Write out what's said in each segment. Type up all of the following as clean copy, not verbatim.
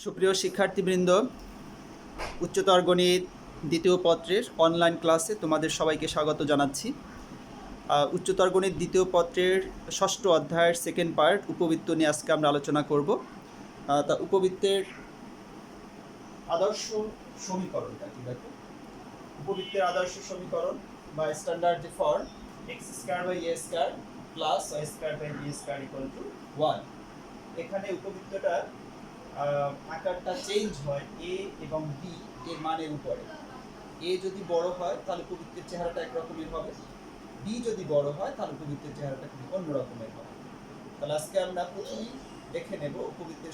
সুপ্রিয় শিক্ষার্থীবৃন্দ, উচ্চতর গণিত দ্বিতীয় পত্রের অনলাইন ক্লাসে তোমাদের সবাইকে স্বাগত জানাচ্ছি। উচ্চতর গণিত দ্বিতীয় পত্রের ষষ্ঠ অধ্যায়ের সেকেন্ড পার্ট উপবৃত্ত নিয়ে আজকে আমরা আলোচনা করব। তা উপবৃত্তের আদর্শ সমীকরণটা কি দেখো, উপবৃত্তের আদর্শ সমীকরণ বা standard form x square by a square plus y square by b square equal to 1। এখানে উপবৃত্তটা আকারটা চেঞ্জ হয় এ এবং বি এর মানের উপরে। এ যদি বড় হয় তাহলে উপবৃত্তের চেহারাটা একরকমের হবে, বি যদি বড় হয় তাহলে উপবৃত্তের চেহারাটা কিন্তু অন্য রকমের হবে। তাহলে আজকে আমরা প্রথমেই দেখে নেব উপবৃত্তের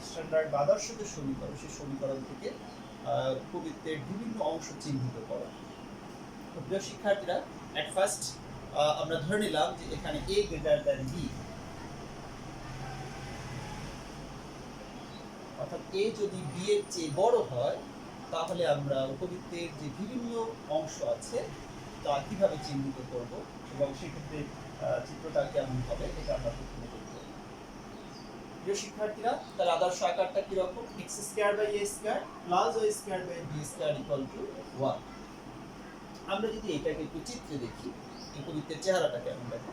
স্ট্যান্ডার্ড বা আদর্শ যে সমীকরণ, সেই সমীকরণ থেকে উপবৃত্তের বিভিন্ন অংশ চিহ্নিত করা। প্রিয় শিক্ষার্থীরা, অ্যাট ফার্স্ট আমরা ধরে নিলাম যে এখানে এ গ্রেটার দ্যান বি, অর্থাৎ এ যদি বি এর চেয়ে বড় হয় তাহলে আমরা উপবৃত্তের যে বিভিন্ন অংশ আছে তা কিভাবে চিহ্নিত করব এবং সেক্ষেত্রে চিত্রটা কেমন হবে এটা আমরা প্রথমে দেখব। প্রিয় শিক্ষার্থীরা, তার আদর্শ আকারটা কিরকম? X square by a square plus y square by b square equal to 1। আমরা যদি এটাকে একটু চিত্রে দেখি উপবৃত্তের চেহারাটা কেমন দেখো।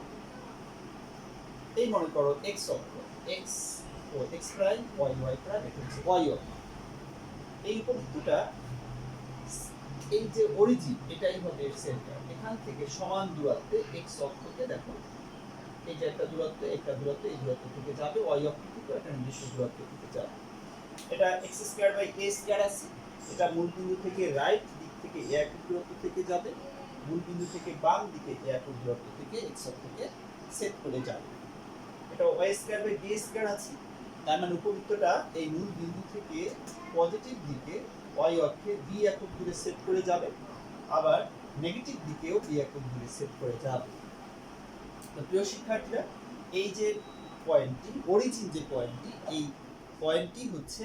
এই মনে করো এক্স অক্ষ, এক্স ও X prime, Y Y prime, এটা হচ্ছে ওয়াই অক্ষ। এই উপবৃত্তটা, এই যে অরিজিন, এটাই হবে এর সেন্টার। এখান থেকে সমান দূরত্বে এক্স অক্ষকে দেখো, এই যে একটা দূরত্ব, একটা দূরত্ব এই দূরত্ব থেকে যাবে, ওয়াই অক্ষ থেকে একটা নির্দিষ্ট দূরত্ব থেকে যাবে। এটা x square by a square আছে। এটা মূল বিন্দু থেকে রাইট দিক থেকে এ একক দূরত্ব থেকে যাবে, মূল বিন্দু থেকে বাম দিকে এ একক দূরত্ব থেকে এক্স অক্ষকে সেট করে যাবে। এটা y square by b square আছে। তার মানে উপবৃত্তটা এই মূল বিন্দু থেকে পজিটিভ দিকে ওয়াই অক্ষে বি একক দূরে সেট করে যাবে, আবার নেগেটিভ দিকেও বি একক দূরে সেট করে যাবে। তো প্রিয় শিক্ষার্থীরা, এই যে পয়েন্টটি, অরিজিন যে পয়েন্টটি, এই পয়েন্টটি হচ্ছে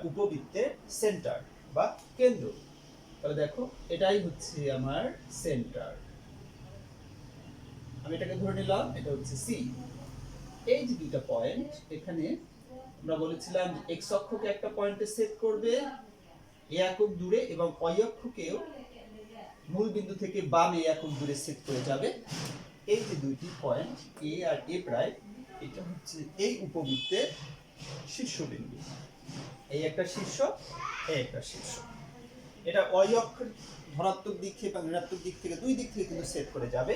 উপবৃত্তের সেন্টার বা কেন্দ্র। তাহলে দেখো, এটাই হচ্ছে আমার সেন্টার। আমি এটাকে ধরে নিলাম এটা হচ্ছে সি। এই যে দুইটা পয়েন্ট, এখানে আমরা বলেছিলাম যে এক্স অক্ষকে একটা পয়েন্টে সেট করবে এ একক দূরে এবং ওয়াই অক্ষকেও মূল বিন্দু থেকে বামে একক দূরে সেট করে যাবে। এই যে দুইটি পয়েন্ট এ আর এ প্রাইম, এটা হচ্ছে এই উপবৃত্তের শীর্ষবিন্দু। এই একটা শীর্ষ, এই একটা শীর্ষ। এটা ওয়াই অক্ষের ধনাত্মক দিক থেকে বা ঋণাত্মক দিক থেকে, দুই দিক থেকে কিন্তু সেট করে যাবে।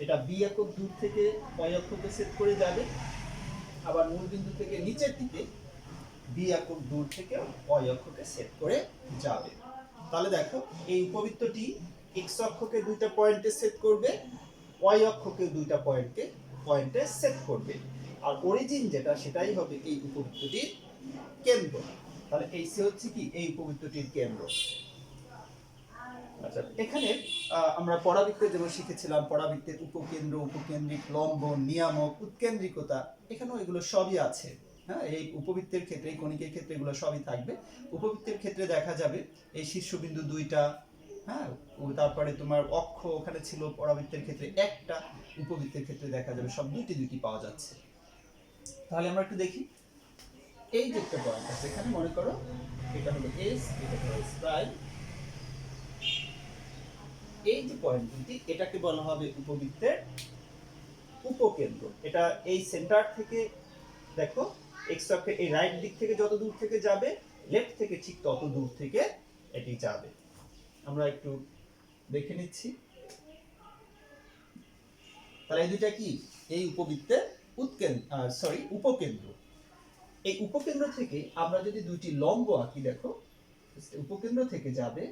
এটা বি একক দূর থেকে ওয়াই অক্ষকে সেট করে যাবে, আবার মূল বিন্দু থেকে নিচের দিকে বি একক দূর থেকে ওয়াই অক্ষকে সেট করে যাবে। তাহলে দেখো, এই উপবৃত্তটি এক্স অক্ষকে দুইটা পয়েন্টে সেট করবে, ওয়াই অক্ষকে দুইটা পয়েন্টে সেট করবে, আর অরিজিন যেটা সেটাই হবে এই উপবৃত্তটির কেন্দ্র। তাহলে এই সে হচ্ছে কি এই উপবৃত্তটির কেন্দ্র। আচ্ছা, এখানে আমরা পরাবৃত্তে যেমন শিখেছিলাম, পরাবৃত্তের উপকেন্দ্র, উপকেন্দ্রিক, লম্ব, নিয়ামক, উৎকেন্দ্রিকতা, এখানেও এগুলো সবই আছে। হ্যাঁ, এই উপবৃত্তের ক্ষেত্রে, এই কণিকের ক্ষেত্রে এগুলো সবই থাকবে। উপবৃত্তের ক্ষেত্রে দেখা যাবে এই শীর্ষবিন্দু দুইটা, হ্যাঁ, তারপরে তোমার অক্ষ ওখানে ছিল পরাবৃত্তের ক্ষেত্রে একটা, উপবৃত্তের ক্ষেত্রে দেখা যাবে সব দুইটি দুইটি পাওয়া যাচ্ছে। তাহলে আমরা একটু দেখি, এই যে একটা পয়েন্ট আছে এখানে, মনে করো এটা হলো এস, এটা হলো এস প্রাইম। এই যে পয়েন্ট দুটি, এটাকে বলা হবে উপবৃত্তের উপকেন্দ্র। এটা এই সেন্টার থেকে দেখো, এক্স অক্ষে এই রাইট দিক থেকে যত দূর থেকে যাবে, লেফট থেকে ঠিক তত দূর থেকে এটি যাবে। আমরা একটু দেখে নিচ্ছি। তাহলে এই দুইটা কি এই উপবৃত্তের উপকেন্দ্র। এই উপকেন্দ্র থেকে আমরা যদি দুইটি লম্ব আঁকি, দেখো উপকেন্দ্র থেকে যাবে,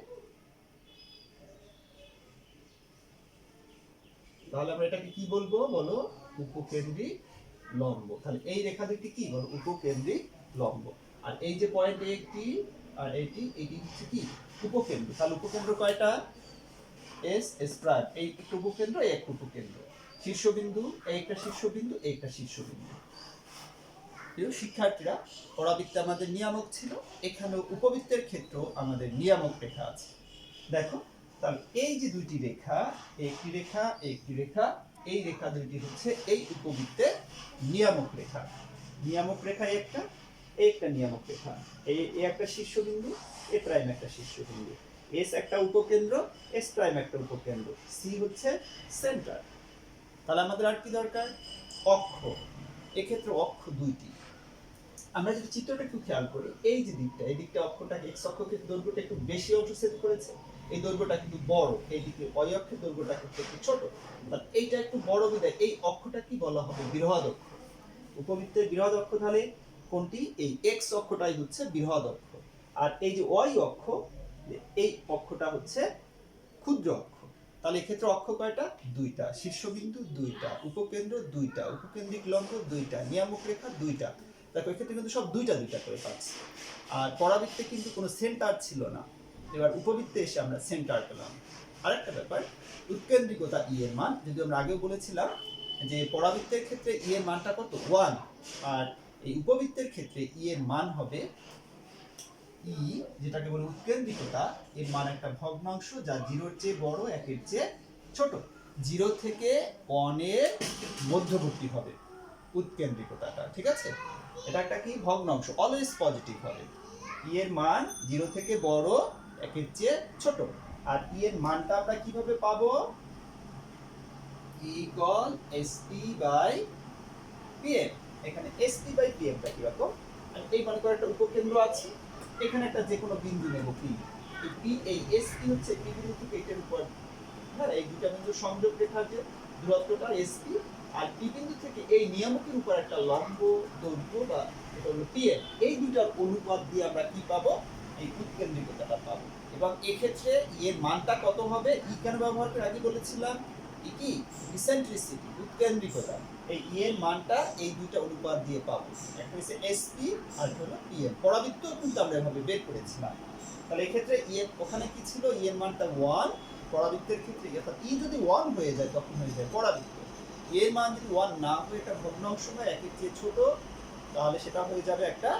তাহলে আমরা এটাকে কি বলবো বলো? উপকেন্দ্রিক লম্ব। তাহলে এই রেখা দুটি কি বলো? উপকেন্দ্রিক লম্ব। আর এই যে পয়েন্ট একটি আর এটি হচ্ছে কি উপকেন্দ্র। তাহলে উপকেন্দ্র কয়টা? এস, এস প্রাইম, এই একটা উপকেন্দ্র, এই একটা উপকেন্দ্র। শীর্ষবিন্দু, এই একটা শীর্ষবিন্দু, এই একটা শীর্ষবিন্দু। প্রিয় শিক্ষার্থীরা, পরাবৃত্তে আমাদের নিয়ামক ছিল, এখানে উপবৃত্তের ক্ষেত্রেও আমাদের নিয়ামক রেখা আছে। দেখো, তাহলে এই যে দুইটি রেখা, একটি রেখা, একটি রেখা, এই রেখা দুইটি হচ্ছে এই উপবৃত্তের নিয়ামক রেখা। নিয়ামক রেখা একটা, এ একটা নিয়ামক রেখা, এ একটা শীর্ষবিন্দু, এ প্রাইম একটা শীর্ষবিন্দু, এস একটা উপকেন্দ্র, এস প্রাইম একটা উপকেন্দ্র, সি হচ্ছে সেন্টার। তাহলে আমাদের আর কি দরকার? অক্ষ। এক্ষেত্রে অক্ষ দুইটি। আমরা যদি চিত্রটা একটু খেয়াল করি, এই যে দিকটা, এই দিকটা অক্ষটাকে এক্স অক্ষকে দৈর্ঘ্যটা একটু বেশি অংশ ছেদ করেছে, এই দৈর্ঘ্যটা কিন্তু বড়, এই দিকে ওয়াই অক্ষের দৈর্ঘ্যটা কিন্তু একটু ছোট। তাহলে এইটা একটু বড় বিধায় এই অক্ষটা কি বলা হবে? বৃহৎ অক্ষ। উপবৃত্তের বৃহৎ অক্ষ তাহলে কোনটি? এই এক্স অক্ষটাই হচ্ছে বৃহৎ অক্ষ। আর এই যে ওয়াই অক্ষ, এই অক্ষটা হচ্ছে ক্ষুদ্র অক্ষ। তাহলে এক্ষেত্রে অক্ষ কয়টা? দুইটা। শীর্ষবিন্দু দুইটা, উপকেন্দ্র দুইটা, উপকেন্দ্রিক লম্ব দুইটা, নিয়ামক রেখা দুইটা। দেখো এক্ষেত্রে কিন্তু সব দুইটা দুইটা করে পাচ্ছি। আর পরাবৃত্তে কিন্তু কোনো সেন্টার ছিল না, এবার উপবৃত্তে এসে আমরা সেন্টার পেলাম। আরেকটা ব্যাপার, উৎকেন্দ্রিকতা ই এর মান, যদি আমরা আগেও বলেছিলাম যে পরাবৃত্তের ক্ষেত্রে ই এর মানটা কত? 1। আর এই উপবৃত্তের ক্ষেত্রে ই এর মান হবে ই, যেটাকে বলে উৎকেন্দ্রিকতা, এর মান একটা ভগ্নাংশ যা 0-র চেয়ে বড়, 1-এর চেয়ে ছোট। 0 থেকে 1 এর মধ্যবর্তী হবে উৎকেন্দ্রিকতাটা, ঠিক আছে? এটা একটা কি ভগ্নাংশ, অলওয়েজ পজিটিভ হবে। ই এর মান 0 থেকে বড়, 1-এর চেয়ে ছোট। আর ই এর মানটা আমরা কিভাবে পাবো? E equal SP by PM. এখানে এসপি বাই পিএমটা কি রকম? এই মনে করো একটা উপকেন্দ্র আছে, এখানে একটা যে কোনো বিন্দু নেব পি। এই পি, এই এসপি হচ্ছে পি বিন্দু থেকে এটার উপর, হ্যাঁ, এই দুটো বিন্দু সংযোগ রেখার যে দূরত্বটা এসপি, আর পি বিন্দু থেকে এই নিয়ামকের উপর একটা লম্ব দৈর্ঘ্য বা এটা হলো পিএম, এই দুটার অনুপাত দিয়ে আমরা কি পাবো? এই উৎকেন্দ্রিকতাটা পাবো। এবং এক্ষেত্রে এর মানটা কত হবে? ই কেন ব্যবহার করে আগে বলেছিলাম, ই কি? ইসেন্ট্রিসিটি, উৎকেন্দ্রিকতা। এই ই এর মানটা এই দুইটা অনুপাত দিয়ে পাবো, একটা হচ্ছে এসপি আর হলো পিএম। পরাবৃত্তও কিন্তু আমরা এভাবে বের করেছিলাম। তাহলে এক্ষেত্রে ই এর ওখানে কি ছিল? ই এর মানটা 1, পরাবৃত্তের ক্ষেত্রে অর্থাৎ ই যদি 1 হয়ে যায় তখন হয়ে যায় পরাবৃত্ত। এর মান যদি 1 না হয়ে একটা ভগ্নাংশ হয়, 1-এর চেয়ে ছোট, তাহলে সেটা হয়ে যাবে একটা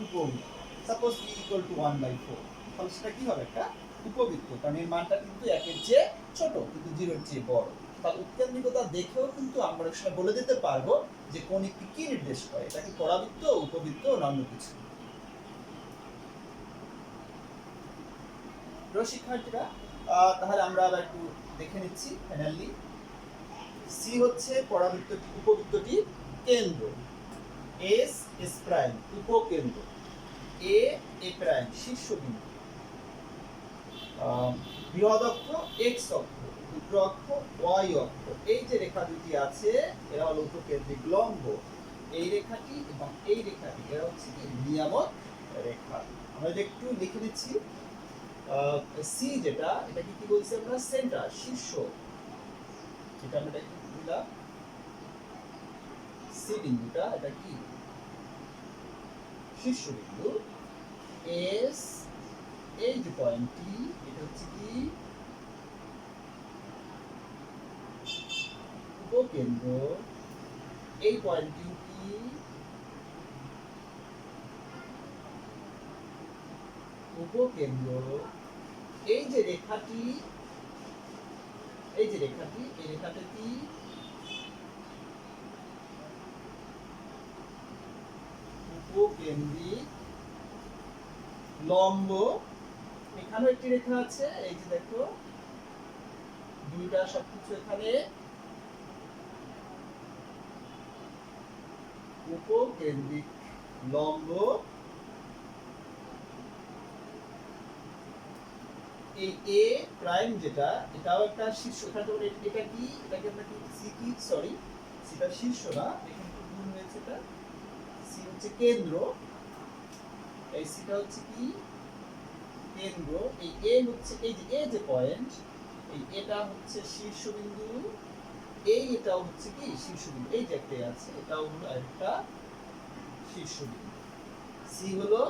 উপবৃত্ত। সাপোজ ই ইকুয়াল টু 1/4, তাহলে সেটা কি হবে? একটা উপবৃত্ত, কারণ এর মানটা কিন্তু 1-এর চেয়ে ছোট কিন্তু 0-এর চেয়ে বড়। তাহলে উৎকেন্দ্রিকতা দেখেও কিন্তু আমরা এক সময় বলে দিতে পারবো যে কোণিকটি কি নির্দেশ করে, এটা কি পরাবৃত্ত, উপবৃত্ত না অন্য কিছু। শিক্ষার্থীরা, তাহলে আমরা আবার একটু দেখে নিচ্ছি ফাইনালি। সি হচ্ছে পরাবৃত্তটি, উপবৃত্তটির কেন্দ্র। এস, এস প্রাইম উপকেন্দ্র, এ, এ প্রাইম শীর্ষবিন্দু, বৃহৎ অক্ষ এক্স অক্ষ, ক্ষুদ্র অক্ষ ওয়াই অক্ষ। এই যে রেখা দুটি আছে এরা হলো উপকেন্দ্রিক লম্ব। এই রেখাটি এবং এই রেখাটি এরা হচ্ছে কি? নিয়ামক রেখা। আমরা একটু লিখে দিচ্ছি। সি যেটা, এটাকে কি বলছি আমরা? সেন্টার, শীর্ষ। এটা আমরা একটু দিলাম, সি বিন্দুটা এটা কি? শীর্ষবিন্দু। এস, এই যে পয়েন্টটি, এটা হচ্ছে কি? উপকেন্দ্র। এই পয়েন্টটি কি? উপকেন্দ্র। এই যে রেখাটি, এই যে রেখাটি, এই রেখাটা কি? উপকেন্দ্রিক লম্ব। এখানেও একটি রেখা আছে, এই যে দেখো দুইটা সবকিছু এখানে উপকেন্দ্রিক লম্ব। এই এ প্রাইম যেটা, এটাও একটা শীর্ষ। এখানে এটা কি? এটাকে আমরা কি সি কি? সরি, সেটা শীর্ষ না, এখানে একটু ভুল হয়েছে। এটা সি হচ্ছে কেন্দ্র, এই সিটা হচ্ছে কি? কেন্দ্র। এই এ হচ্ছে, এই যে এ যে পয়েন্ট, এই এটা হচ্ছে শীর্ষবিন্দু। এই এটাও হচ্ছে কি? শীর্ষবিন্দু। এই যে একটা আছে, এটাও হলো একটা শীর্ষবিন্দু। সি হলো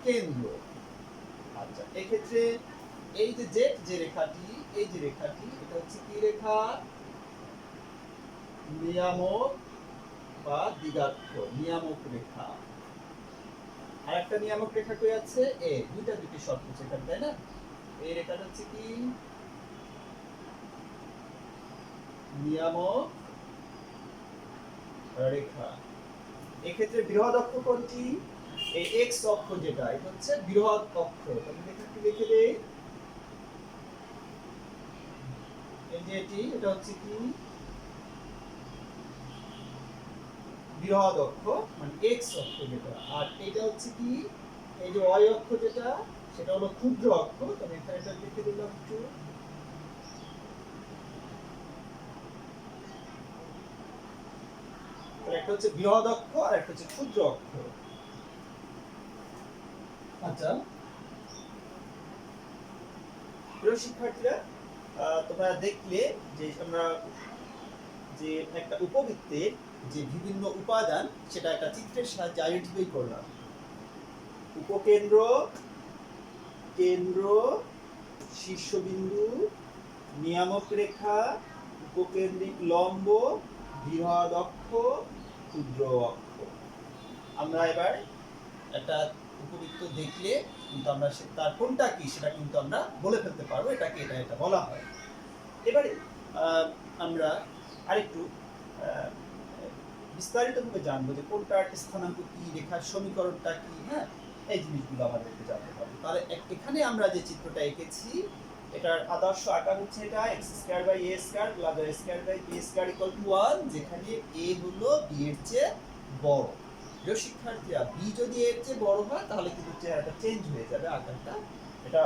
কেন্দ্র। আচ্ছা, এক্ষেত্রে এই যে জেড যে রেখাটি, এই যে রেখাটি, এটা হচ্ছে কি রেখা? নিয়ামক বা দিগার্থ, নিয়ামক রেখা। আর একটা নিয়ামক রেখা কই আছে? এ। দুইটা দুটি শর্ত সেখানে, তাই না? এই রেখাটা হচ্ছে কি? নিয়ামক রেখা। এক্ষেত্রে বৃহৎ অক্ষ কোনটি? এই এক্স অক্ষ যেটা এটা হচ্ছে বৃহৎ অক্ষ। তাহলে একটু লিখে দেই, এই যে এটা হচ্ছে কি বৃহৎ অক্ষ, মানে এক্স অক্ষ যেটা। আর এটা হচ্ছে কি এই যে ওয়াই অক্ষ যেটা, সেটা হলো ক্ষুদ্র অক্ষ। তবে এখানে এটা লিখে দিলাম একটু। একটা হচ্ছে বৃহৎ অক্ষ আর একটা হচ্ছে ক্ষুদ্র অক্ষ। আচ্ছা প্রিয় শিক্ষার্থীরা, তোমরা দেখলে যে আমরা যে একটা উপবৃত্তের যে বিভিন্ন উপাদান সেটা একটা চিত্রের সাহায্যে আইডেন্টিফাই করলাম। উপকেন্দ্র, কেন্দ্র, শীর্ষবিন্দু, নিয়ামক রেখা, উপকেন্দ্রিক লম্ব, বৃহৎ অক্ষ, ক্ষুদ্র অক্ষ। আমরা এবার একটা উপবৃত্ত দেখলে কিন্তু আমরা তার কোনটা কি সেটা কিন্তু আমরা বলে ফেলতে পারবো, এটাকে এটা বলা হয়। এবারে আমরা আরেকটু বিস্তারিতভাবে জানবো যে কোনটার স্থানাঙ্ক কি, রেখার সমীকরণটা কি, হ্যাঁ এই জিনিসগুলো আমাদেরকে জানতে হবে। তাহলে এখানে আমরা যে চিত্রটা এঁকেছি এটার আদর্শ আকার হচ্ছে এটা x² + a²+b²=1, যেখানে a হলো b এর চেয়ে বড়। প্রিয় শিক্ষার্থীরা, b যদি এর চেয়ে বড় হয় তাহলে কিন্তু চেহারাটা চেঞ্জ হয়ে যাবে, আকারটা এটা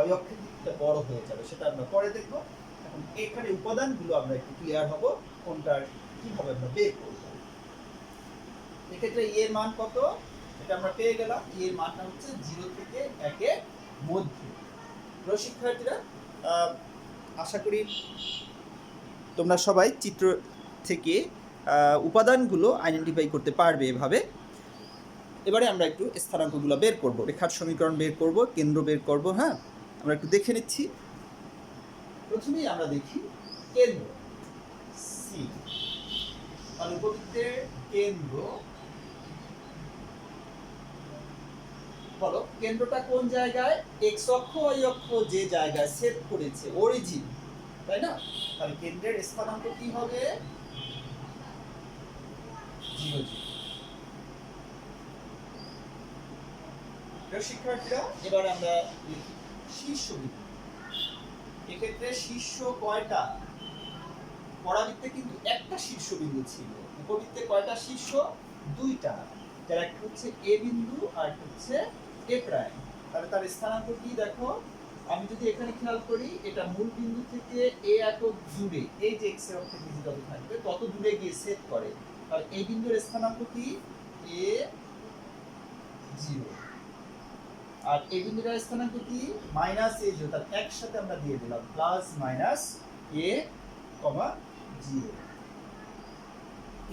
y অক্ষের দিকটা বড় হয়ে যাবে, সেটা আমরা পরে দেখব। এখন এখানে উপাদানগুলো আমরা একটু ক্লিয়ার হব কোনটার কিভাবে আমরা বের করব। এক্ষেত্রে এর মান কত এটা আমরা পেয়ে গেলাম। এর মানটা হচ্ছে 0 থেকে 1 এর মধ্যে। প্রিয় শিক্ষার্থীরা, আশা করি তোমরা সবাই চিত্র থেকে উপাদানগুলো আইডেন্টিফাই করতে পারবে এভাবে। এবারে আমরা একটু স্থানাঙ্কগুলো বের করব, রেখার সমীকরণ বের করব, কেন্দ্র বের করব। হ্যাঁ আমরা একটু দেখে নিচ্ছি। প্রথমেই আমরা দেখি কেন্দ্র সি, মানে উপবৃত্তের কেন্দ্র বলো কেন্দ্রটা কোন জায়গায়, এক্স অক্ষ ওয়াই অক্ষ যে জায়গায় ছেদ করেছে অরিজিন, তাই না? তাহলে কেন্দ্রের স্থানাঙ্ক কি হবে 0 0। শিক্ষার্থীরা এবার আমরা লিখি শীর্ষবিন্দু। এক্ষেত্রে শীর্ষ কয়টা, পরাবৃত্তে কিন্তু একটা শীর্ষবিন্দু ছিল, উপবৃত্তে কয়টা শীর্ষ, দুইটা, যার একটা হচ্ছে এ বিন্দু আর একটা হচ্ছে এ প্রাইম। তাহলে তার স্থানাঙ্ক কি দেখো, আমি যদি এখানে খেয়াল করি এটা মূল বিন্দু থেকে এ এত দূরে, এই যে এক্স এর অক্ষের দিকে যত থাকবে তত দূরে গিয়ে ছেদ করে। তাহলে এই বিন্দুর স্থানাঙ্ক কি এ 0, আর এই বিন্দুটার স্থানাঙ্ক কি -a0। তার একসাথে আমরা দিয়ে দিলাম +-a, 0।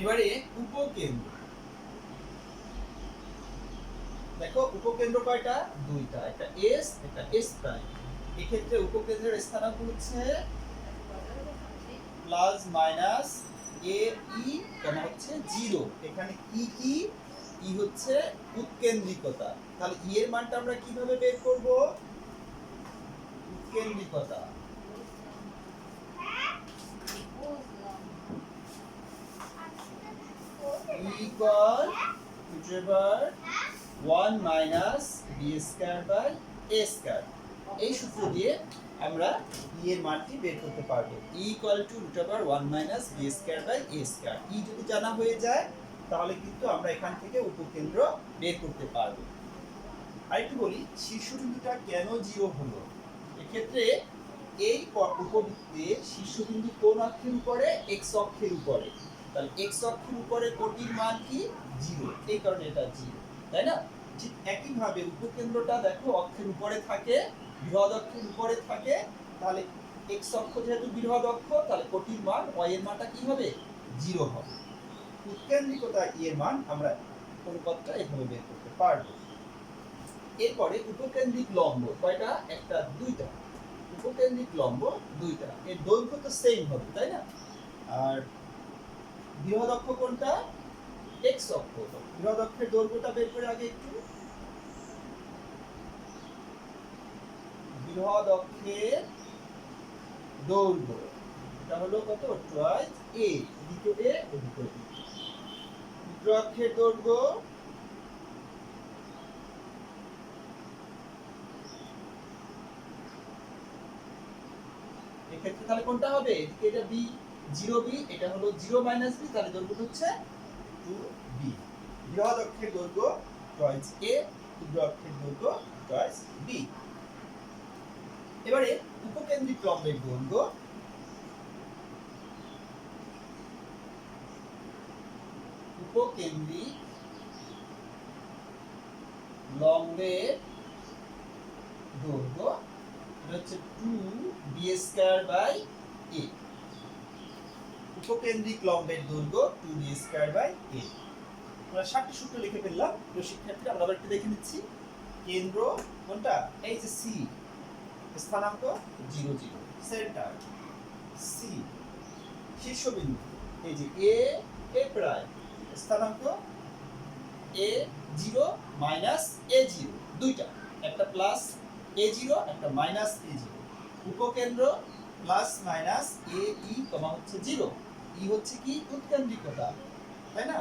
এবারে উপকেন্দ্র দেখো, উপকেন্দ্র কয়টা, দুইটা, একটা এস একটা এস প্রাইম। এই ক্ষেত্রে উপকেন্দ্রের স্থানাঙ্ক হচ্ছে +-a e হচ্ছে 0। এখানে ই কি, ই হচ্ছে উৎকেন্দ্রিকতা। তাহলে ই এর মানটা আমরা কিভাবে বের করব, উৎকেন্দ্রিকতা √1 - b²/a²। এই সূত্র দিয়ে আমরা ই এর মানটি বের করতে পারবো। √1 - b²/a²। ই যদি জানা হয়ে যায় তাহলে কিন্তু আমরা এখান থেকে উপকেন্দ্র বের করতে পারবো। আরেকটু বলি শীর্ষবিন্দুটা কেন 0 হলো। এক্ষেত্রে এই উপবৃত্তের শীর্ষবিন্দু কোন অক্ষের উপরে, এক্স অক্ষের উপরে। তাহলে এক্স অক্ষের উপরে কোটির মান কি 0, এই কারণে এটা 0, তাই না? ঠিক একই ভাবে উপকেন্দ্রটা দেখো অক্ষের উপরে থাকে, বৃহৎ অক্ষের উপরে থাকে। তাহলে এক্স অক্ষ যেহেতু বৃহৎ অক্ষ, তাহলে কোটির মান ওয়াই এর মানটা কি হবে 0 হবে। উৎকেন্দ্রিকতা ই এর মান আমরা অনুপাতটা এভাবে বের করতে পারবো। এরপরে উপকেন্দ্রিক লম্ব কয়টা, একটা দুইটা, উপকেন্দ্রিক লম্ব দুইটা, এর দৈর্ঘ্য তো সেম হবে, তাই না? আর বৃহৎ অক্ষ কোনটা, এক্স অক্ষ। বৃহৎ অক্ষের দৈর্ঘ্যটা বের করে আগে একটু, বৃহৎ অক্ষের দৈর্ঘ্য এটা হলো কত, টুয়াইস a, এদিকে a এদিকে b। ক্ষুদ্র অক্ষের দৈর্ঘ্য এক্ষেত্রে তাহলে কোনটা হবে? এদিকে এটা বি, 0b, এটা হলো 0 মাইনাস বি, তাহলে দৈর্ঘ্য হচ্ছে 2b। বৃহৎ অক্ষের দৈর্ঘ্য চয়েস এ, ক্ষুদ্র অক্ষের দৈর্ঘ্য চয়েস বি। এবারে উপকেন্দ্রিক লম্বের দৈর্ঘ্য, উপকেন্দ্রিক লম্বের দৈর্ঘ্য এটা হচ্ছে 2b²/a। উপকেন্দ্রিক লম্বের দৈর্ঘ্য 2b²/a। আমরা 7টি সূত্র লিখে ফেললাম। প্রিয় শিক্ষার্থীরা, আমরা আবার একটু দেখে নিচ্ছি। কেন্দ্র কোনটা? এই যে সি, স্থানাঙ্ক 0 0, সেন্টার সি, শীর্ষবিন্দু এই যে এ, এ প্রাইম, স্থানাঙ্ক এ 0 মাইনাস এ 0, দুইটা, একটা প্লাস এ 0, একটা মাইনাস এ 0। উপকেন্দ্র প্লাস মাইনাস এ ই কমা হচ্ছে 0। ই হচ্ছে কি? উৎকেন্দ্রিকতা, তাই না?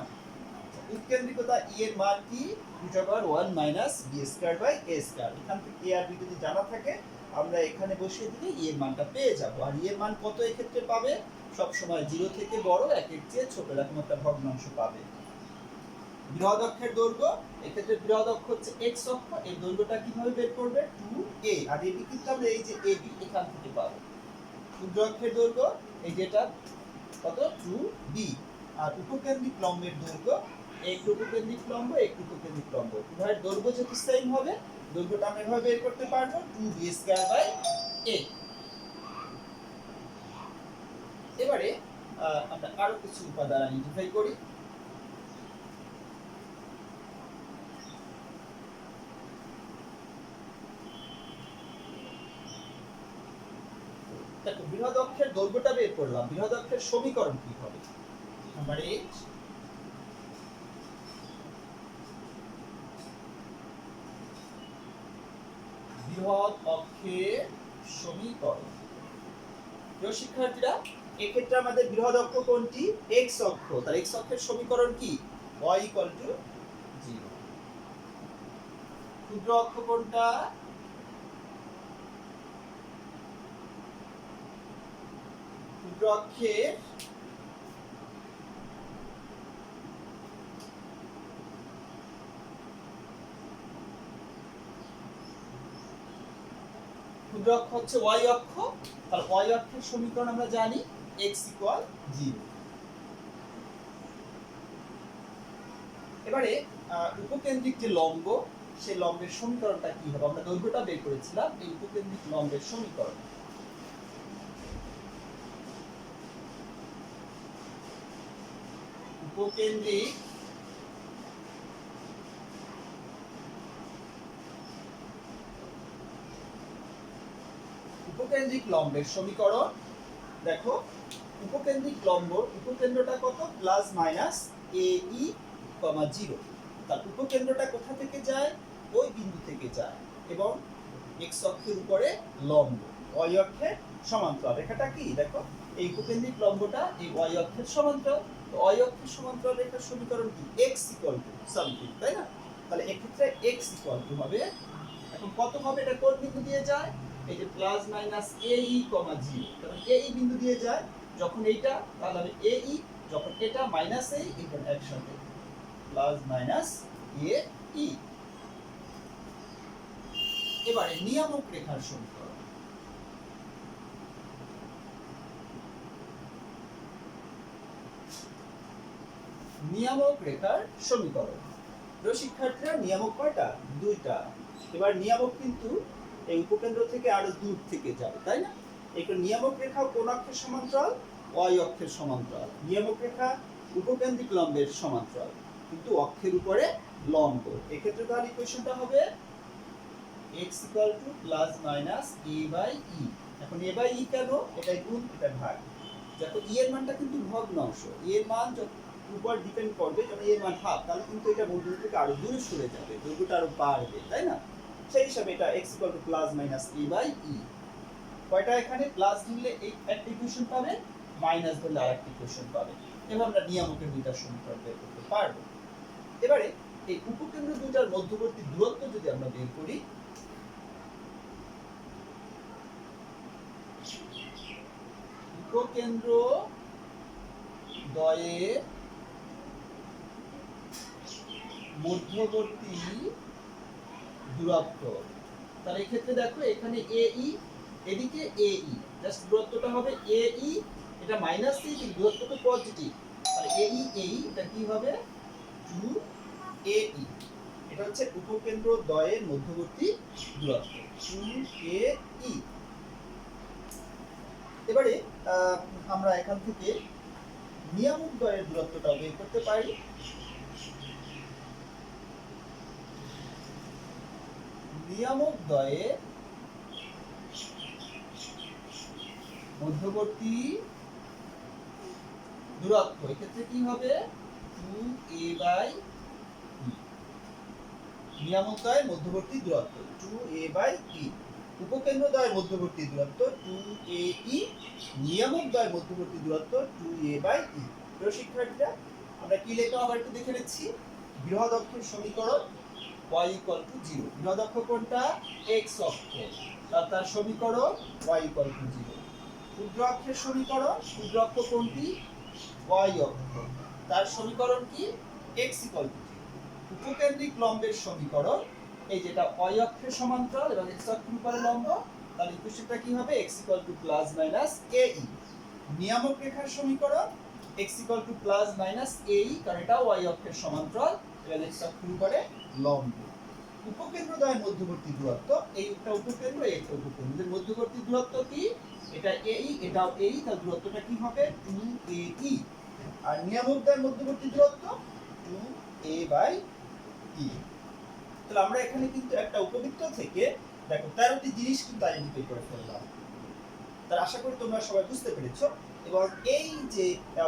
উৎকেন্দ্রিকতা ই এর মান কি? √1 মাইনাস b²/a²। এখান থেকে এ আর বি যদি জানা থাকে আমরা এখানে বসিয়ে দিলে ই এর মানটা পেয়ে যাব। আর ই এর মান কত এক্ষেত্রে পাবে? সব সময় 0 থেকে বড়, 1 এর চেয়ে ছোট এরকম একটা ভগ্নাংশ পাবে। বৃহৎ অক্ষের দৈর্ঘ্য, এক্ষেত্রে বৃহৎ অক্ষ হচ্ছে x অক্ষ, এই দৈর্ঘ্যটা কিভাবে বের করবে? 2a, আর এবি কিন্তু আমরা এই যে ab এখান থেকে পাবো। ক্ষুদ্র অক্ষের দৈর্ঘ্য এই যেটা কত? 2b। আর উপকেন্দ্রিক লম্বের দৈর্ঘ্য, একটু উপকেন্দ্রিক লম্ব, একটু উপকেন্দ্রিক লম্ব, উভয়ের দৈর্ঘ্য যেহেতু সেম হবে, দৈর্ঘ্যটা আমরা এভাবে বের করতে পারবো 2b²/a। এবারে আমরা আরো কিছু উপাদান আইডেন্টিফাই করি। দেখো, বৃহৎ অক্ষের দৈর্ঘ্যটা বের করলাম, বৃহৎ অক্ষের সমীকরণ কি হবে? নাম্বার 8, বৃহৎ অক্ষের সমীকরণ। প্রিয় শিক্ষার্থীরা, এক্ষেত্রে আমাদের বৃহৎ অক্ষ কোনটি? x অক্ষ। তার x অক্ষের সমীকরণ কি? y = 0। ক্ষুদ্র অক্ষ কোনটা? ক্ষুদ্র অক্ষের ক্ষুদ্র অক্ষ হচ্ছে y অক্ষ। তাহলে y অক্ষের সমীকরণ আমরা জানি x = 0। এবারে উপকেন্দ্রিক যে লম্ব, সেই লম্বের সমীকরণটা কি হবে? আমরা দৈর্ঘ্যটা বের করেছিলাম, এই উপকেন্দ্রিক লম্বের সমীকরণ। উপকেন্দ্রিক উপকেন্দ্রিক লম্বের সমীকরণ। দেখো, উপকেন্দ্রিক লম্ব, উপকেন্দ্রটা কত? প্লাস মাইনাস এ ই কমা 0। তার উপকেন্দ্রটা কোথা থেকে যায়? ওই বিন্দু থেকে যায়, এবং x অক্ষের উপরে লম্ব, y অক্ষের সমান্তরাল। রেখাটা কি? দেখো, এই উপকেন্দ্রিক লম্বটা এই y অক্ষের সমান্তরাল। তো y অক্ষের সমান্তরাল রেখার সমীকরণ কি? x = সামথিং, তাই না? তাহলে এক্ষেত্রে x = হবে, এখন কত হবে? এটা কোন বিন্দু দিয়ে যায়? এই যে প্লাস মাইনাস এ ই কমা 0, কারণ এ ই বিন্দু দিয়ে যায়। যখন এইটা, তাহলে হবে এ ই, যখন এটা মাইনাস এ, এটা একসাথে প্লাস মাইনাস এ ই। এবারে নিয়ামক রেখার সমীকরণ। নিয়ামক রেখার সমীকরণ। প্রিয় শিক্ষার্থীরা, নিয়ামক কয়টা? দুইটা। এবার নিয়ামক কিন্তু এই উপকেন্দ্র থেকে আরো দূর থেকে যাবে, তাই না? এই নিয়ামক রেখা কোন অক্ষের সমান্তরাল? y অক্ষের সমান্তরাল। নিয়ামক রেখা উপকেন্দ্রিক লম্বের সমান্তরাল, কিন্তু অক্ষের উপরে লম্ব। এক্ষেত্রে তাহলে ইকুয়েশনটা হবে x = প্লাস মাইনাস a/e। এখন a/e কেন? এটাই গুণ, এটা ভাগ। দেখো, e এর মানটা কিন্তু ভগ্নাংশ, e এর মান উপর ডিপেন্ড করবে। যখন এর মান হাফ, তাহলে কিন্তু এটা মূলবিন্দু থেকে আরো দূরে সরে যাবে, দৈর্ঘ্যটা আরো বাড়বে, তাই না? সেই হিসাবে এটা x = প্লাস মাইনাস a/e। কয়টা এখানে? প্লাস দিলে এই একটা ইকুয়েশন পাবে, মাইনাস দিলে আরেকটা ইকুয়েশন পাবে। এভাবে আমরা নিয়ামকের দুইটা সমীকরণ বের করতে পারবো। এবারে এই উপকেন্দ্র দুইটার মধ্যবর্তী দূরত্ব যদি আমরা বের করি, উপকেন্দ্র দ্বয়ের মধ্যবর্তী দূরত্ব। তাহলে এক্ষেত্রে দেখো এখানে এই, এদিকে এই, জাস্ট দূরত্বটা হবে এই, এটা মাইনাস সি, কিন্তু দূরত্ব তো পজিটিভ, তাহলে এই এটা কি হবে 2ai। এটা হচ্ছে উপকেন্দ্র দ্বয়ের মধ্যবর্তী দূরত্ব 2ai। এবারে আমরা এখান থেকে নিয়ামক দ্বয়ের দূরত্বটা বের করতে পারি। নিয়ামক দ্বয়ের মধ্যবর্তী দূরত্ব এক্ষেত্রে কি হবে 2a/e। নিয়ামক দ্বয়ের মধ্যবর্তী দূরত্ব 2a/e। উপকেন্দ্র দ্বয়ের মধ্যবর্তী দূরত্ব 2ae, নিয়ামক দ্বয়ের মধ্যবর্তী দূরত্ব 2a/e। প্রিয় শিক্ষার্থীরা, আমরা কি লিখবো আবার একটু দেখে নিচ্ছি। বৃহৎ অক্ষের সমীকরণ y = 0। বৃহৎ অক্ষ কোনটা? x অক্ষ, তার সমীকরণ y = 0। ক্ষুদ্র অক্ষের সমীকরণ, ক্ষুদ্র অক্ষ কোনটি? y অক্ষ, তার সমীকরণ কি? x = 0। উপকেন্দ্রিক লম্বের সমীকরণ, এই যেটা y অক্ষের সমান্তরাল এবং x অক্ষের উপরে লম্ব, তাহলে ইকুয়েশনটা কি হবে? x = +- ae। নিয়ামক রেখার সমীকরণ x = +- ae, কারণ এটা y অক্ষের সমান্তরাল এবং x অক্ষের উপরে লম্ব। উপকেন্দ্র দ্বয়ের মধ্যবর্তী দূরত্ব, এইটা উপকেন্দ্র, এইটা উপকেন্দ্র, এর মধ্যবর্তী দূরত্ব কি? এটা এই, এটাও এই, তার দূরত্বটা কি হবে 2ae। আর নিয়ামক দ্বয়ের মধ্যবর্তী দূরত্ব 2a/e। তাহলে আমরা এখানে কিন্তু একটা উপবৃত্ত থেকে দেখো 13টি জিনিস কিন্তু আইডেন্টিফাই করে ফেললাম। তার আশা করি তোমরা সবাই বুঝতে পেরেছো। এবং এই যে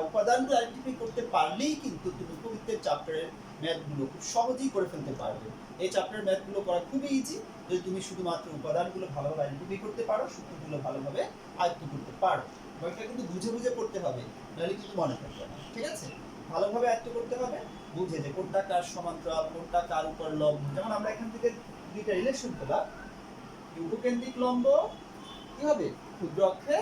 উপাদানগুলো আইডেন্টিফাই করতে পারলেই কিন্তু তুমি উপবৃত্তের চ্যাপ্টারের ম্যাথগুলো খুব সহজেই করে ফেলতে পারবে। এই চ্যাপ্টারের ম্যাথগুলো করা খুবই ইজি যদি তুমি শুধুমাত্র উপাদানগুলো ভালোভাবে আইডেন্টিফাই করতে পারো, সূত্রগুলো ভালোভাবে আয়ত্ত করতে পারো। বইটা কিন্তু বুঝে বুঝে পড়তে হবে, নাহলে কিন্তু মনে থাকবে না। ঠিক আছে, ভালোভাবে আয়ত্ত করতে হবে, বুঝে যে কোনটা কার সমান্তরাল, কোনটা কার উপর লম্ব। যেমন আমরা এখান থেকে দুইটা রিলেশন পেলাম। উপকেন্দ্রিক লম্ব কি হবে? ক্ষুদ্র অক্ষে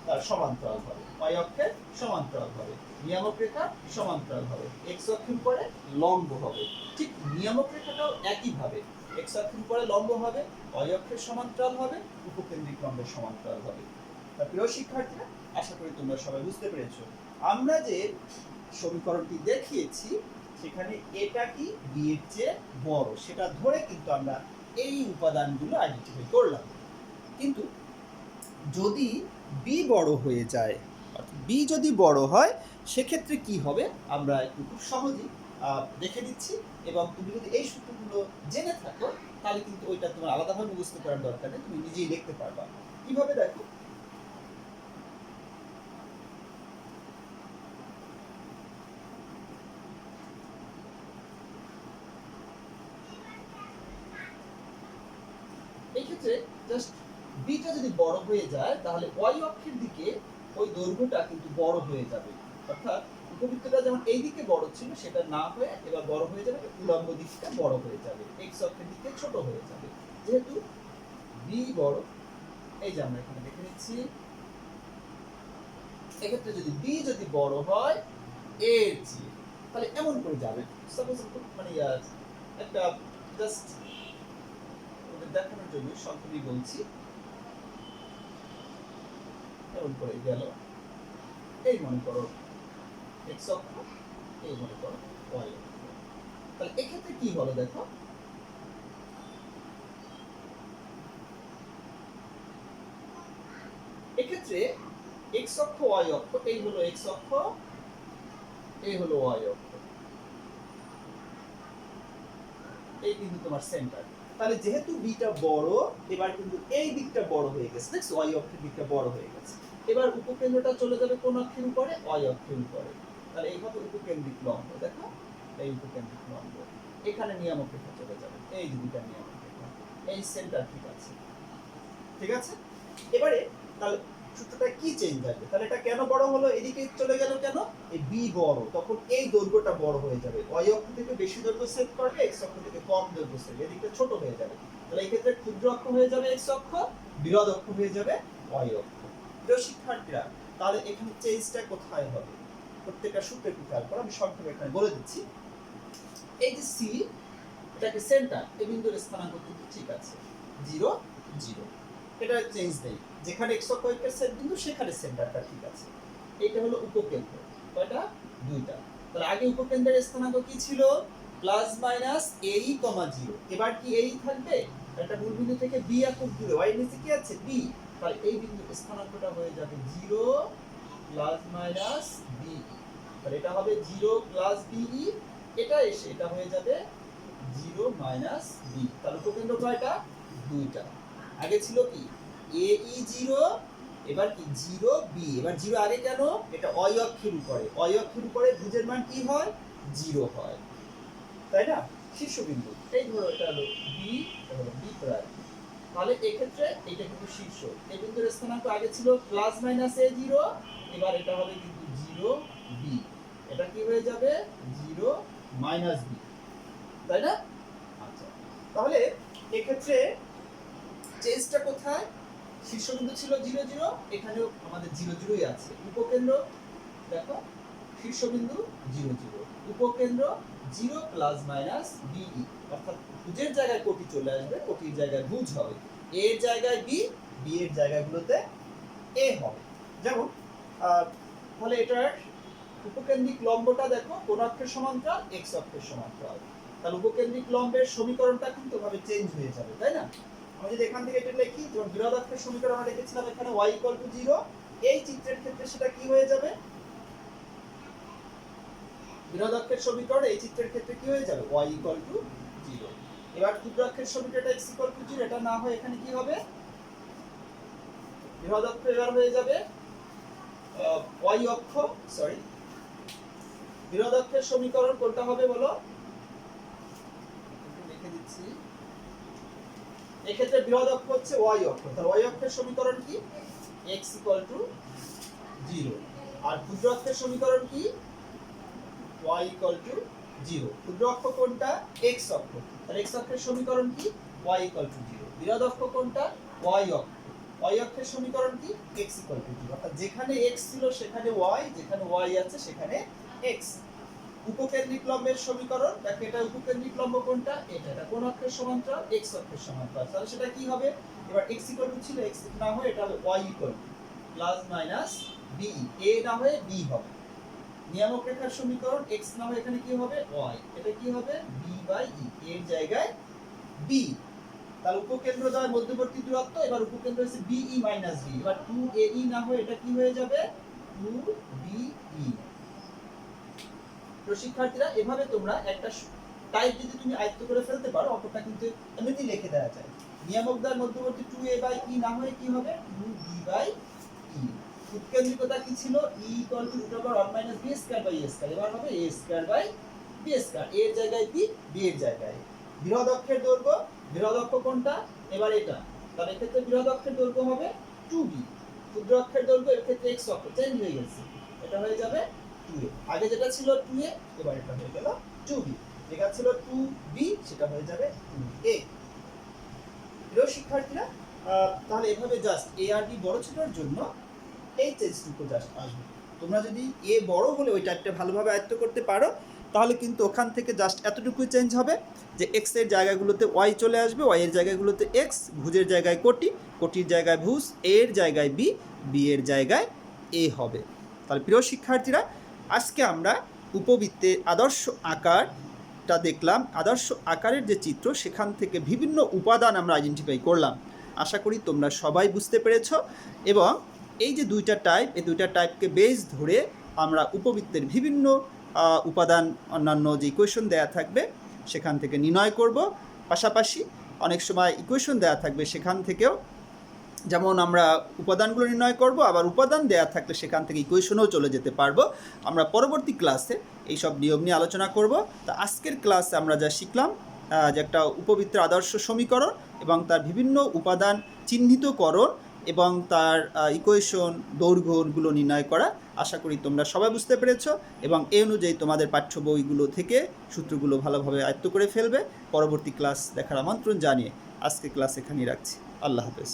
তার সমান্তরাল হবে, y অক্ষের সমান্তরাল হবে, নিয়ামক রেখা সমান্তরাল হবে, x অক্ষের উপরে লম্ব হবে। ঠিক নিয়ামক রেখাটাও একই ভাবে x অক্ষের উপরে লম্ব হবে, y অক্ষের সমান্তরাল হবে, উপকেন্দ্রিক লম্বের সমান্তরাল হবে। তা প্রিয় শিক্ষার্থীরা, আশা করি তোমরা সবাই বুঝতে পেরেছো। আমরা যে সমীকরণটি দেখিয়েছি সেখানে এটা কি b এর চেয়ে বড়, সেটা ধরে কিন্তু আমরা এই উপাদানগুলো আইডেন্টিফাই করলাম। কিন্তু যদি b বড় হয়ে যায়, b যদি বড় হয় সেক্ষেত্রে কি হবে আমরা একটু খুব সহজেই দেখে দিচ্ছি। এবং তুমি যদি এই সূত্রগুলো জেনে থাকো তাহলে কিন্তু ওইটা তোমার আলাদাভাবে বুঝতে পারার দরকার নেই, তুমি নিজেই লিখতে পারবা। কিভাবে দেখো, এই ক্ষেত্রে জাস্ট বিটা যদি বড় হয়ে যায় তাহলে y অক্ষের দিকে ওই দৈর্ঘ্যটা কিন্তু বড় হয়ে যাবে। অর্থাৎ উপবৃত্তটা যেমন এই দিকে বড় ছিল সেটা না হয়ে এবার বড় হয়ে যাবে, উল্লম্ব দিকটা বড় হয়ে যাবে, x অক্ষের দিকে ছোট হয়ে যাবে। যেহেতু b বড়, এই যে আমরা এখানে দেখে নিচ্ছি, এক্ষেত্রে যদি b যদি বড় হয় a এর চেয়ে, তাহলে এমন করে যাবে। সাপোজ মানে একটা জাস্ট দেখানোর জন্য সংক্ষেপে বলছি, এমন করে গেল, এই মনে করো x অক্ষ, এই মনে করো y অক্ষ। তাহলে এক্ষেত্রে কি হলো দেখো, এক্ষেত্রে x অক্ষ y অক্ষ, এই হলো x অক্ষ, এই হলো y অক্ষ, এই কিন্তু তোমার সেন্টার। তাহলে যেহেতু বিটা বড়, এবার কিন্তু এই দিকটা বড় হয়ে গেছে, দেখছো y অক্ষের দিকটা বড় হয়ে গেছে। এবার উপকেন্দ্রটা চলে যাবে কোন অক্ষের উপরে? y অক্ষের উপরে। তাহলে এই হবে উপকেন্দ্রিক লম্ব, দেখো এই উপকেন্দ্রিক লম্ব, এখানে নিয়ামক রেখা চলে যাবে, এই দুইটা নিয়ামক রেখা, এই সেন্টার ঠিক আছে। ঠিক আছে, এবারে তাহলে সূত্রটা কি চেঞ্জ হবে? তাহলে এটা কেন বড় হলো, এদিকে চলে গেল কেন? এই b বড়, তখন এই দৈর্ঘ্যটা বড় হয়ে যাবে, y অক্ষ থেকে বেশি দৈর্ঘ্য সেভ করবে, x অক্ষ থেকে কম দৈর্ঘ্য সেভ, এদিকটা ছোট হয়ে যাবে। তাহলে এই ক্ষেত্রে ক্ষুদ্র অক্ষ হয়ে যাবে x অক্ষ, বৃহৎ অক্ষ হয়ে যাবে y অক্ষ। প্রিয় শিক্ষার্থীরা, তাহলে এখানে চেঞ্জটা কোথায় হবে? প্রত্যেকটা সূত্র একটু খেয়াল করো, আমি সংক্ষেপে এখানে বলে দিচ্ছি। এই যে সি, এটাকে সেন্টার, এই বিন্দুর স্থানাঙ্ক কিন্তু ঠিক আছে 0 0, এটা চেঞ্জ নেই। যেখানে x অক্ষ এর বিন্দু সেখানে সেন্টারটা ঠিক আছে। এইটা হলো উপকেন্দ্র। কয়টা? দুইটা। তাহলে আগে উপকেন্দ্রের স্থানাঙ্ক কি ছিল? Plus minus ae, 0। এবার কি ae থাকবে? একটা মূল বিন্দু থেকে b একক দূরে, y এর নিচে কি আছে? b। তাহলে এই বিন্দুর স্থানাঙ্কটা হয়ে যাবে 0 প্লাস মাইনাস be। তাহলে এটা হবে 0 প্লাস be, এটা এসে এটা হয়ে যাবে 0 মাইনাস b। তাহলে উপকেন্দ্র কয়টা? দুইটা। আগে ছিল কি ae 0, এবার কি 0 b। এবার 0 আগে কেন? এটা y অক্ষের উপরে, y অক্ষের উপরে ভুজের মান কি হয়? 0 হয়, তাই না? শীর্ষবিন্দু, এই ধরো এটা হলো b, এটা হলো b প্রাইম। তাহলে এই ক্ষেত্রে এটা কিন্তু শীর্ষ। এই বিন্দুর স্থানাঙ্ক আগে ছিল প্লাস মাইনাস a 0, এবার এটা হবে কিন্তু 0 b। এটা কি হয়ে যাবে? 0 মাইনাস b, তাই না? আচ্ছা, তাহলে এই ক্ষেত্রে চেঞ্জটা কোথায়? শীর্ষবিন্দু ছিল 0 0, এখানেও আমাদের 0 0ই আছে। উপকেন্দ্র দেখো, শীর্ষবিন্দু 0 0, উপকেন্দ্র 0 প্লাস মাইনাস be, অর্থাৎ ভুজের জায়গায় কোটি চলে আসবে, কোটির জায়গায় ভুজ হবে, a এর জায়গায় b, b এর জায়গাগুলোতে a হবে। যেমন তাহলে এটার উপকেন্দ্রিক লম্বটা দেখো, কোন অক্ষের সমান্তরাল? x অক্ষের সমান্তরাল। তাহলে উপকেন্দ্রিক লম্বের সমীকরণটা কিন্তু ভাবে চেঞ্জ হয়ে যাবে, তাই না? আমি যদি এখান থেকে এটা লিখি, যেমন বৃহৎ অক্ষের সমীকরণ আমরা লিখেছিলাম এখানে y 0, এই চিত্রের ক্ষেত্রে সেটা কি হয়ে যাবে? বৃহৎ অক্ষের সমীকরণ এই চিত্রের ক্ষেত্রে কি হয়ে যাবে? y 0। এবার ক্ষুদ্র অক্ষের সমীকরণটা x 0, এটা না হয় এখানে কি হবে? বৃহৎ অক্ষ এবার হয়ে যাবে y অক্ষ, সরি, বৃহৎ অক্ষের সমীকরণ কোনটা হবে বলো? লিখে দিচ্ছি। এই ক্ষেত্রে বৃহৎ অক্ষ হচ্ছে y অক্ষ। তাহলে y অক্ষের সমীকরণ কি? x 0। আর ক্ষুদ্র অক্ষের সমীকরণ কি? y 0। ক্ষুদ্র অক্ষ কোনটা? x অক্ষ। তাহলে x অক্ষের সমীকরণ কি? y 0। বৃহৎ অক্ষ কোনটা? y অক্ষ। y অক্ষের সমীকরণ কি? x 0। অর্থাৎ যেখানে x ছিল সেখানে y, যেখানে y আছে সেখানে x। উপকেন্দ্রিক লম্বের সমীকরণ দেখো, এটা উপকেন্দ্রিক লম্ব কোনটা? এটা কোন অক্ষের সমান্তরাল? x অক্ষের সমান্তরাল। তাহলে সেটা কি হবে? এবার x ছিল, x না হয়ে এটা হবে y plus minus be, a না হয়ে b হবে। নিয়ামক রেখার সমীকরণ x না হয়ে এখানে কি হবে? y। এটা কি হবে? b বাই e, এর জায়গায় b। তাহলে উপকেন্দ্র দ্বয় মধ্যবর্তী দূরত্ব, এবার উপকেন্দ্র হচ্ছে be মাইনাস b। এবার 2ae না হয়ে এটা কি হয়ে যাবে? 2be। তো শিক্ষার্থীরা, এভাবে তোমরা একটা টাইপ যদি তুমি আয়ত্ত করে ফেলতে পারো, অপরটা কিন্তু এমনিতেই লিখে দেওয়া যায়। নিয়ামক দ্বয় মধ্যবর্তী 2a বাই e না হয়ে কি হবে? 2b by e। উৎকেন্দ্রিকতা কি ছিল? e √1 - b² by a²। এবার হবে a² বাই b²। a এর জায়গায় b, b এর জায়গায়। বৃহৎ অক্ষের দৈর্ঘ্য, বৃহৎ অক্ষ কোনটা? এবার এটা। তাহলে এক্ষেত্রে বৃহৎ অক্ষের দৈর্ঘ্য হবে 2b। ক্ষুদ্র অক্ষের দৈর্ঘ্য এর ক্ষেত্রে x অক্ষ চেঞ্জ হয়ে গেছে, এটা হয়ে যাবে 2a। আগে যেটা ছিল 2a, এবার এটা হয়ে গেল 2b। যেটা ছিল 2b, সেটা হয়ে যাবে 2a। প্রিয় শিক্ষার্থীরা, তাহলে এভাবে জাস্ট a আর b বড় ছোটর জন্য এই চেঞ্জটুকু জাস্ট আসবে। তোমরা যদি a বড় হলে ওই টাইপটা ভালোভাবে আয়ত্ত করতে পারো, তাহলে কিন্তু ওখান থেকে জাস্ট এতটুকুই চেঞ্জ হবে যে x এর জায়গাগুলোতে y চলে আসবে, y এর জায়গাগুলোতে x, ভুজের জায়গায় কোটি, কোটির জায়গায় ভুজ, a এর জায়গায় b, b এর জায়গায় a হবে। তাহলে প্রিয় শিক্ষার্থীরা, আজকে আমরা উপবৃত্তের আদর্শ আকারটা দেখলাম। আদর্শ আকারের যে চিত্র, সেখান থেকে বিভিন্ন উপাদান আমরা আইডেন্টিফাই করলাম। আশা করি তোমরা সবাই বুঝতে পেরেছ। এবং এই যে দুইটা টাইপ, এই দুইটা টাইপকে বেস ধরে আমরা উপবৃত্তের বিভিন্ন উপাদান, অন্যান্য যে ইকুয়েশন দেয়া থাকবে সেখান থেকে নির্ণয় করব। পাশাপাশি অনেক সময় ইকুয়েশন দেয়া থাকবে, সেখান থেকেও যেমন আমরা উপাদানগুলো নির্ণয় করব, আবার উপাদান দেয়া থাকলে সেখান থেকে ইকুয়েশনও চলে যেতে পারবো। আমরা পরবর্তী ক্লাসে এইসব নিয়ম নিয়ে আলোচনা করব। তো আজকের ক্লাসে আমরা যা শিখলাম, যে একটা উপবৃত্তের আদর্শ সমীকরণ এবং তার বিভিন্ন উপাদান চিহ্নিতকরণ এবং তার ইকুয়েশন, দৈর্ঘ্যগুলো নির্ণয় করা, আশা করি তোমরা সবাই বুঝতে পেরেছ। এবং এই অনুযায়ী তোমাদের পাঠ্য বইগুলো থেকে সূত্রগুলো ভালোভাবে আয়ত্ত করে ফেলবে। পরবর্তী ক্লাস দেখার আমন্ত্রণ জানিয়ে আজকে ক্লাস এখানেই রাখছি। আল্লাহ হাফেজ।